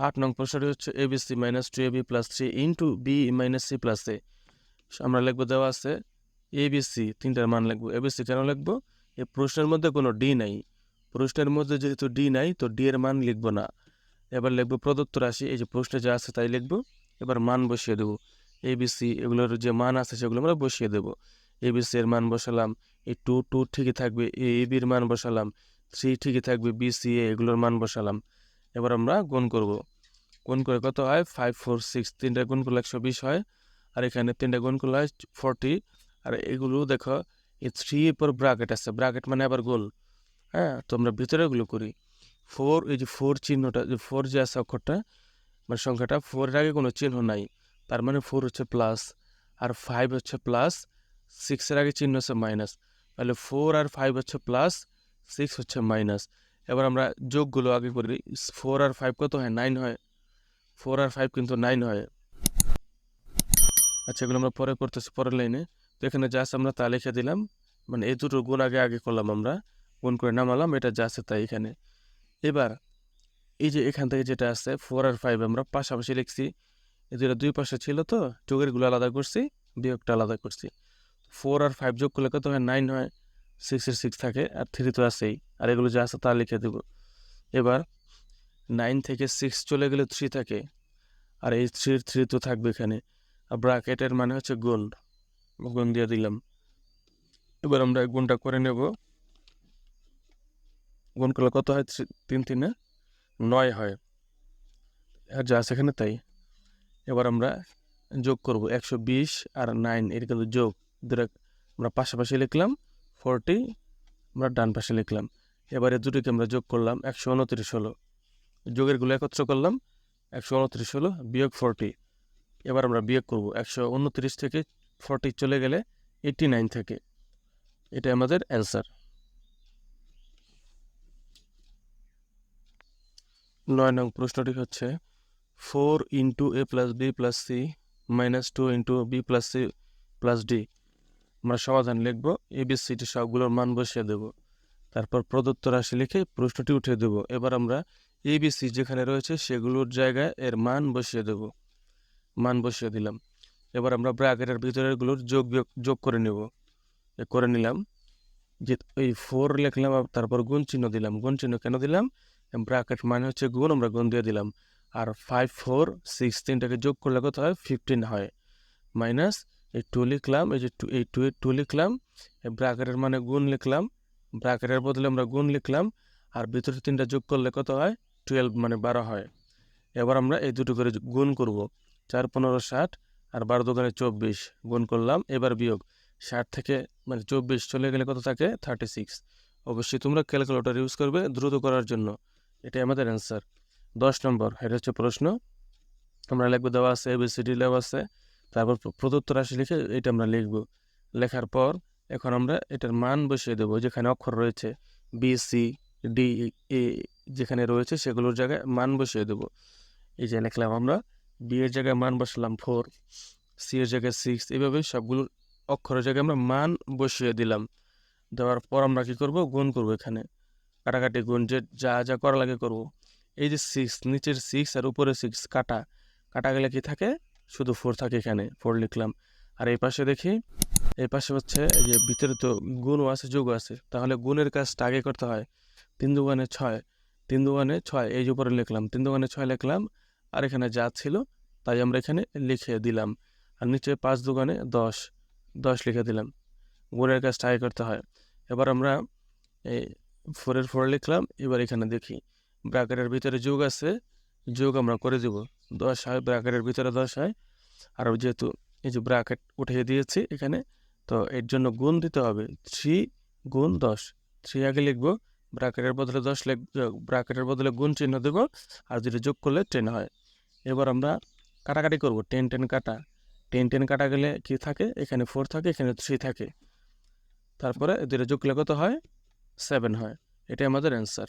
8 নং প্রশ্নটি হচ্ছে ABC minus 2AB plus 3 into B minus C plus A. আমরা লিখবো, দেওয়া আছে ABC, তিনটার মান লিখবো। ABC কেন লিখবো? এই প্রশ্নের মধ্যে কোনো ডি নাই। প্রশ্নের মধ্যে যেহেতু ডি নাই, তো ডি এর মান লিখবো না। এবার লিখবো প্রদত্ত রাশি, এই যে প্রশ্নে যা আছে তাই লিখবো। এবার মান বসিয়ে দেবো। ABC এগুলোর যে মান আছে সেগুলো আমরা বসিয়ে দেবো। ABC এর মান বসালাম, এই 2 ঠিকই থাকবে, এবির মান বসালাম, 3 ঠিকই থাকবে, BCA এগুলোর মান বসালাম। এবার আমরা গুণ করব। গুণ করে কত হয়? 5 4 6, তিনটা গুণ করলে 120 হয়। আর এখানে তিনটা গুণ করলে হয় 40। আর এগুলো দেখো, এই 3 এর পর ব্র্যাকেট আছে, ব্র্যাকেট মানে আবার গোল। হ্যাঁ, তো আমরা ভিতরে এগুলো করি। 4, এই যে 4 চিহ্নটা, যে 4 যে আছে অক্ষরটা মানে সংখ্যাটা, 4 এর আগে কোনো চিহ্ন নাই, তার মানে 4 হচ্ছে প্লাস। আর 5 হচ্ছে প্লাস, 6 এর আগে চিহ্ন হচ্ছে মাইনাস, তাহলে 4 আর 5 হচ্ছে প্লাস, 6 হচ্ছে মাইনাস। এবার আমরা যোগগুলো আগে করি। 4 আর 5 কত হয়? 9 হয়। 4 আর 5 কিন্তু 9 হয়। আচ্ছা, এগুলো আমরা পরে করতেছি, পরের লাইনে। তো এখানে যা আছে আমরা তা লিখে দিলাম, মানে এই দুটো গুণ আগে আগে করলাম, আমরা গুণ করে নামালাম, এটা যা আছে তাই এখানে। এবার এই যে এখান থেকে যেটা আছে 4 আর 5 আমরা পাশাপাশি লিখছি। এই দুটো দুই পাশে ছিল, তো যোগের গুলো আলাদা করছি, বিয়োগটা আলাদা করছি। 4 আর 5 যোগ করলে কত হয়? 9 হয়। 6 এর 6 থাকে, আর 3 তো আছেই, আর এগুলো যা আছে তা লিখে দেব। এবার 9 থেকে 6 চলে গেলে 3 থাকে, আর এই 3 তো থাকবে এখানে। আর ব্র্যাকেটের মানে হচ্ছে গুণ, গুণ দিয়ে দিলাম। এবার আমরা গুণটা করে নেব। গুণ করলে কত হয়? 3 3 9 হয়, আর যা আছে এখানে তাই। এবার আমরা যোগ করব, 120 আর 9 এটা কিন্তু যোগ, দুটো আমরা পাশাপাশি লিখলাম। 40 আমরা ডান পাশে লিখলাম। এবারে দুটোকে আমরা যোগ করলাম, 129 হলো। যোগের গুলো একত্র করলাম, 129 হলো, বিয়োগ 40। এবার আমরা বিয়োগ করব, 129 থেকে 40 চলে গেলে 89 থেকে। এটা আমাদের অ্যান্সার। 9 নং প্রশ্নটি হচ্ছে 4 into A plus B plus C minus 2 into B plus C plus D. আমরা সমাধান লিখবো, এবিসিটি সবগুলোর মান বসিয়ে দেব। তারপর প্রদত্ত রাশি লিখে প্রশ্নটি উঠে দেব। এবার আমরা এবিসি যেখানে রয়েছে সেগুলোর জায়গায় এর মান বসিয়ে দেব। মান বসিয়ে দিলাম। এবার আমরা ব্র্যাকেটের ভিতরেরগুলোর যোগ করে নেব। করে নিলাম, যে এই 4 লিখলাম, তারপর গুণ চিহ্ন দিলাম। গুণ চিহ্ন কেন দিলাম? ব্র্যাকেট মানে হচ্ছে গুণ, আমরা গুণ দিয়ে দিলাম। আর 5 4 6 তিনটাকে যোগ করলে কত হয়? 15 হয়। মাইনাস এই 2 লিখলাম, এই যে এই 2 এর 2 লিখলাম, এই ব্র্যাকেটের মানে গুণ লিখলাম, ব্র্যাকেটের বদলে আমরা গুণ লিখলাম। আর ভিতরে তিনটা যোগ করলে কত হয়? 12 মানে 12 হয়। এবার আমরা এই দুটো করে গুণ করব। 4 15 60, আর 12 দোকানে 24 গুণ করলাম। এবার বিয়োগ, 60 থেকে মানে 24 চলে গেলে কত থাকে? 36। অবশ্যই তোমরা ক্যালকুলেটর ইউজ করবে দ্রুত করার জন্য। এটাই আমাদের অ্যান্সার। 10 নম্বর, এটা হচ্ছে প্রশ্ন। আমরা লিখবো, দেওয়া আছে এবিসিডি দেওয়া আছে, তারপর প্রদত্ত রাশি লিখে এটা আমরা লিখব। লেখার পর এখন আমরা এটার মান বসিয়ে দেবো, যেখানে অক্ষর রয়েছে বি সি ডি এ যেখানে রয়েছে সেগুলোর জায়গায় মান বসিয়ে দেবো। এই যে লিখলাম আমরা, বি এর জায়গায় মান বসালাম 4, সি এর জায়গায় 6, এইভাবে সবগুলোর অক্ষরের জায়গায় আমরা মান বসিয়ে দিলাম। দেওয়ার পর আমরা কি করব? গুণ করব। এখানে কাটাকাটি গুণ যে যা যা করা লাগে করব। এই যে 6, নিচের 6 আর উপরে 6 কাটা কাটা গেলে কি থাকে? শুধু 4 থাকে, এখানে 4 লিখলাম। আর এই পাশে দেখি, এই পাশে হচ্ছে এই যে ভিতরে তো গুণও আছে যোগও আছে, তাহলে গুণের কাজটা আগে করতে হয়। 3 দুগুণে 6, 3 দুগুণে 6, এই যে উপরে লিখলাম 3 দুগুণে 6 লিখলাম। আর এখানে যা ছিল তাই আমরা এখানে লিখে দিলাম। আর নিচে 5 দুগুণে 10, 10 লিখে দিলাম। গুণের কাজটা আগে করতে হয়। এবার আমরা এই 4 এর 4 লিখলাম। এবার এখানে দেখি ব্র্যাকেটের ভিতরে যোগ আছে, যোগ আমরা করে দেব। 10 হয়, ব্র্যাকেটের ভিতরে 10 হয়। আর যেহেতু এই যে ব্র্যাকেট উঠিয়ে দিয়েছি এখানে, তো এর জন্য গুণ দিতে হবে। 3 গুণ 10, 3 আগে লিখবো, ব্র্যাকেটের বদলে 10 লিখব, ব্র্যাকেটের বদলে গুণ চিহ্ন দেবো, আর যেটা যোগ করলে 10 হয়। এবার আমরা কাটাকাটি করব, 10 10 কাটা, 10 10 কাটা গেলে কি থাকে? এখানে 4 থাকে, এখানে 3 থাকে। তারপরে দুটো যোগ করলে কত হয়? 7 হয়। এটাই আমাদের অ্যান্সার।